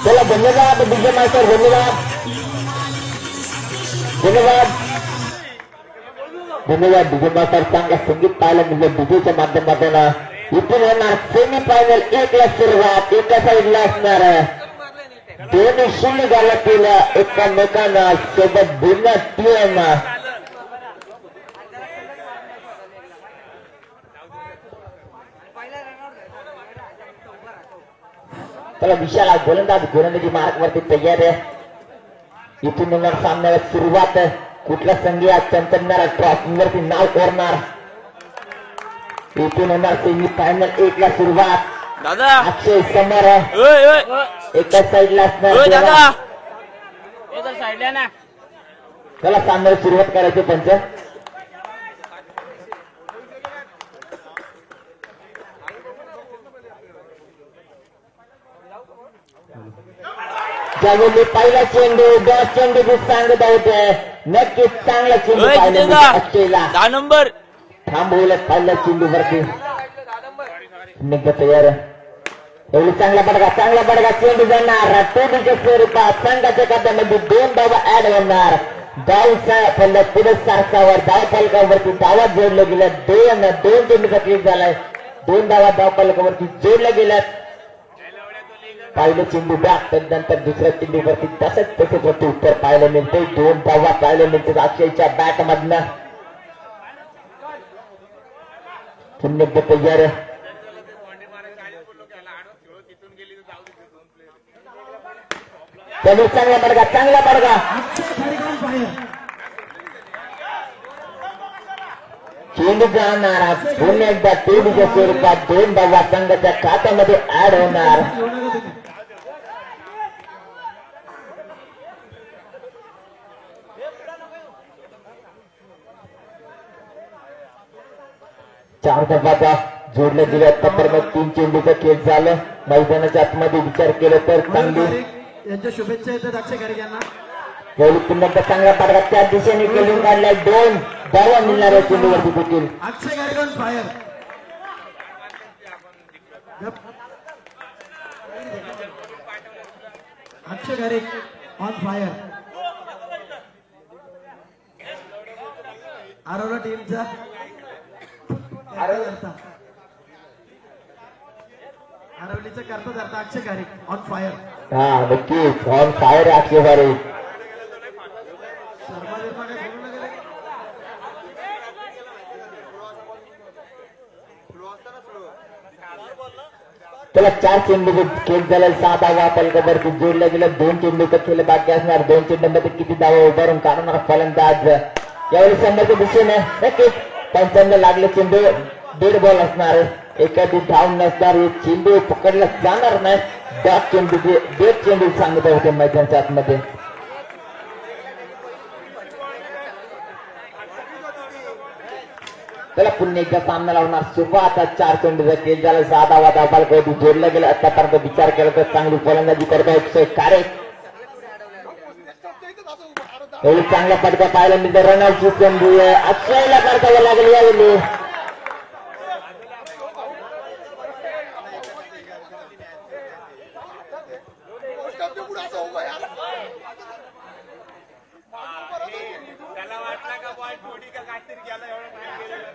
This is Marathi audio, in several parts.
चला धन्यवाद विजय मास्टर, धन्यवाद धन्यवाद धन्यवाद विजय मास्टर. चांगला संगीत पाहायला मिळालं डीजेच्या माध्यमातून. इथून होणार सेमी फायनल. एकला सुरुवात एका साईडला असणार. दोन्ही शून्य झाला केला एकमेकांना सोबत बोलणं टीम. चला विशाल गोलंदाज गोलंदाजी मार्गवरती तयार आहे. इथून होणार सामन्याला सुरुवात. कुठला संघ चंतरणार ट्रॉफीवरती नाव कोरणार. इथून होणार सेमी फायनल. एकला सुरुवात. दादा अक्षय समर एका साईडला असणार. चला सामन्याला सुरुवात करायची पंच. त्यावेळी पहिला चेंडू दोन चेंडू सांगत होते. नक्कीच चांगला चेंडू पाहिला अक्षयला. 10 नंबर थांबवलं पहिल्या चेंडूवरती. तयार एवढी चांगला बडगा चेंडू जाणार. टोबीच्या स्वरूपात संघाच्या खात्यामध्ये 2 धावा ऍड होणार. धाव पुढे सारखावर धाव फलकावरती धावा जोडल्या गेल्या. दोन चेंडूचा क्लिक झालाय. 2 धावा धाव फलकावरती जोडल्या गेल्यात. पहिलं चेंडू बॅक त्यानंतर दुसऱ्या चेंडूवरती तसंच उत्तर पाहायला मिळते. 2 धावा पाहायला मिळते अक्षयच्या बॅट मधनं. तयार त्याने चांगला बडगा चेंडू जाणार. पुन्हा एकदा टोबीच्या स्वरूपात 2 धावा संघाच्या खात्यामध्ये ऍड होणार. चार धावा जोडल्या गेल्या. तर 3 चेंडूचा खेळ झालं. मैदानाच्या आतमध्ये विचार केला तर चांगली यांच्या शुभेच्छा येतात अक्षय गारिक यांना. पुन्हा चांगला बडगा त्या दिशेने खेळून काढलाय. 2 धावा मिळणार आहे चेंडूवरती देखील. Akshay Garik on fire. Akshay Garik on fire. आरवला टीमचा आरवलीचं करता धरता अक्षय गारिक ऑन फायर. हा नक्कीच ऑन फायर अक्षय गारिक. त्याला 4 चेंडूचे खेळ झाला. 6 धावा फलकावरती जोडल्या गेल्या. 2 चेंडूचा खेळ बाकी असणार. 2 चेंडूमध्ये किती धावा उभारून काढणार फलंदाज. यावेळी समोरच्या दिशेने नक्कीच 55 लागले चेंडू. 1.5 बॉल असणार. एखादी धाव नसणार. चेंडू पकडला जाणार नाही. 1.5 चेंडू सांगत होते मैदानाच्या आतमध्ये. त्याला पुन्हा एकदा सामना लावणार. सुरुवात 4 चेंडूचा खेळ झाला. 6 धावा धाव फलकावरती जोडला गेला. आतापर्यंत विचार केला तर चांगली फलंदाजी करतो अक्षय गारिक. एवढी चांगला फटका पाहायला मिळते. रनआउटची संधी अक्षयला करता लागली यावेळी.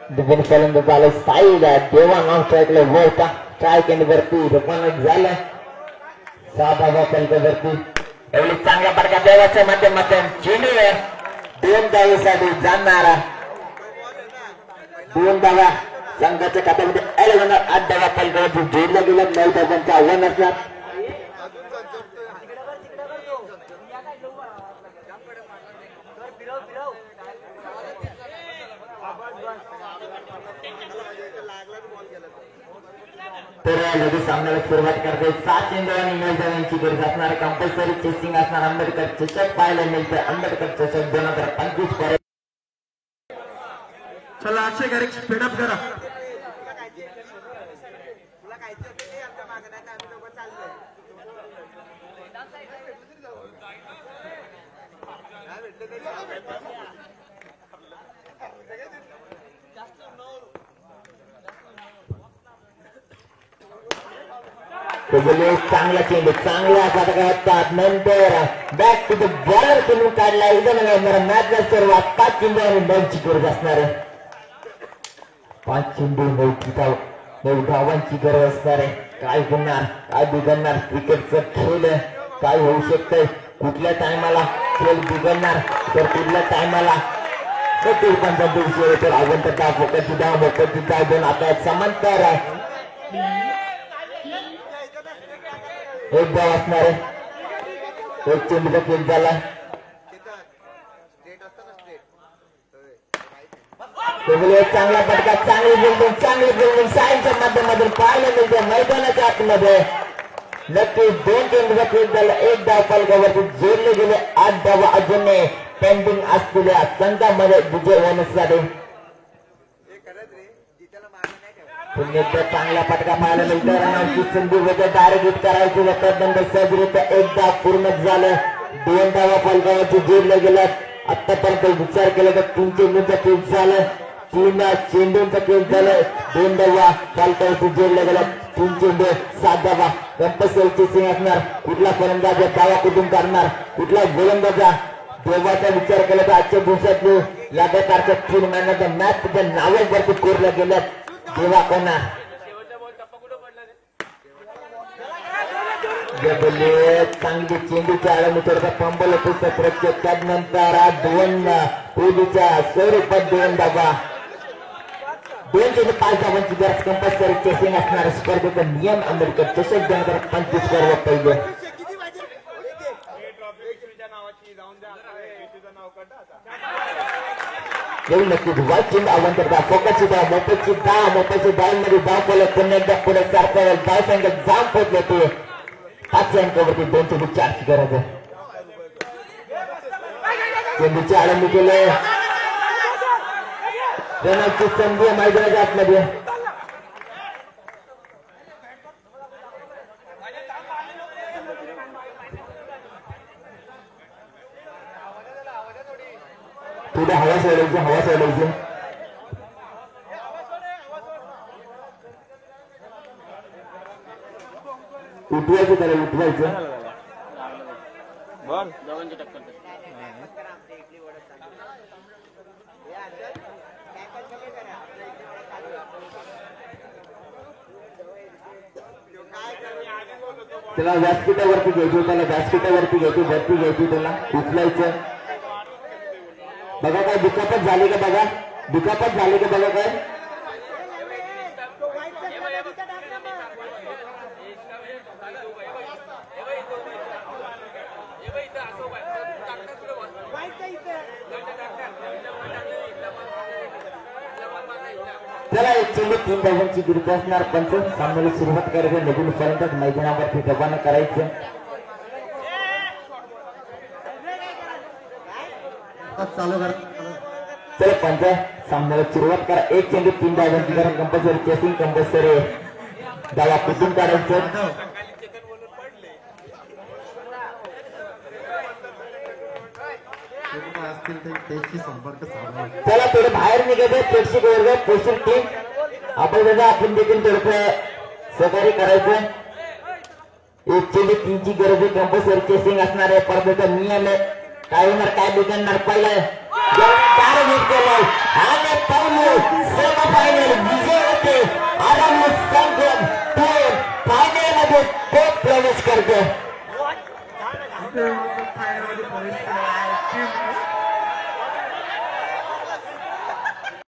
डिफेन्स फलंदाज आलं साईड. तेव्हा नॉन स्ट्राईकला वळता स्ट्राईक एंड वरती रनआउट झालं. 6 धावा फलकावरती. एवढी चांगला फटका देवाच्या माध्यमातून चेंडू 2 धावेसाठी जाणारा. 2 धावा संघाच्या खात्यामध्ये ऍड होणार. 8 धावा फलकावरती जोडल्या गेल्या. 9 धावांचं आव्हान असणार. तर लगेच सामन्याला सुरुवात करते. 7 चेंडू आणि 9 धावांची गरज असणार. कंपल्सरी चेसिंग असणार. आंबेडकर चषक पाहायला मिळतं. आंबेडकर चषक 2025 पर्यंत. चला अक्षय गारिक स्पीडअप करा. चांगला चेंडू चांगला फटका नंतर बॅक टू द बॉलर खेळून काढला एकदम मॅचला सुरुवात 5 चेंडू आणि 9ची गरज असणार आहे. 5 चेंडू 9 धावांची गरज असणार आहे. काय होणार काय बिघडणार क्रिकेटचा खेळ काय होऊ शकतंय कुठल्या टायमाला खेळ बिघडणार तर कुठल्या टायमाला तर आवंत धाव मोकळची धाव दोन आता समांतर एक धाव असणार आहे. एक चेंडूचा खेळ झाला. चांगला फटका चांगली बिल्डिंग सायन्सच्या माध्यमातून पाहायला मिळते मैदानाच्या आतमध्ये. नक्कीच 2 चेंडूचा खेळ झाला. एक धाव फलकावरती जोडले गेले. 8 धाव अजून पेंडिंग असलेल्या संघामध्ये विजय होण्यासाठी चांगला फटका पाहायला मिळतो. रनाची संधी वगैरे टार्गेट करायची तदनंतर सहजरित्या एक धाव पूर्ण झालं. 2 धावा फलकावरती जोडल्या गेल्यात. आतापर्यंत विचार केला तर 3 चेंडूंचा खेळ झालं. 3 चेंडूंचा खेळ झालं. 2 धावा फलकावरती जोडल्या गेल्यात. 3 चेंडू 7 धावा. कंपल्सरी चेसिंग असणार. कुठला फलंदाज धावा कुठून काढणार कुठला गोलंदाजा देवाचा विचार केला तर आजच्या दिवसातली लगातारच्या 3 महिन्याच्या मॅच तुझ्या नावावरती कोरल्या गेल्यात. देवा कोणा चांगली चेंडूच्या आळमीचा पंबल होतो. सत्राचे त्यानंतर 2 कोहलीच्या स्वरूपात 2 धावा 2 चेंडू 5 धावांची गरज. कंपल्सरी चेसिंग असणाऱ्या स्पर्धेचा नियम अमेरिकन चषक 2025 वर पहिले नक्कीच वाईट चेंडू आवंतर धाव फोकाची धाव मोठ्याची धाव मध्ये धाव फलक पुन्हा एकदा पुढे सारखा धाव संख्या जाम पोहोचले ते 5 अंकावरती 2 चेंडू 4ची गरज आहे. चेंडूची आळंदी केले. रनाची संधी मैदानाच्या आतमध्ये पुढे हवा सोडायची उठवायचं त्याला उठवायचं. त्याला व्यासपीठावरती घ्यायची वरती घ्यायची त्याला उचलायचं. बघा काय दुखापत झाली का बघा काय चला 1 चेंडू 3 धावांची गरज असणार. पंच सामन्याला सुरुवात करायची. नवीन फलंदाज मैदानावरती रवाना करायचं. चला पंच सामन्याला सुरुवात करा. 1 चेंडू 3 धावांची गरज. कंपल्सरी चेसिंग कंपल्सरी धावा कुठून काढायचं. चला थोडं बाहेर निघायचं. प्रेक्षक वर्ग प्रेक्षक टीम आपण देखील थोडं सहकार्य करायचं. 1 चेंडू 3ची गरज आहे. कंपल्सरी चेसिंग असणार आहे. स्पर्धेचा नियम आहे. काय होणार काय बिघडणार पहिलं टार्गेट केलं आणि सेमीफायनल विजय होते. आराम संघ फायनल मध्ये तो प्रवेश करतो.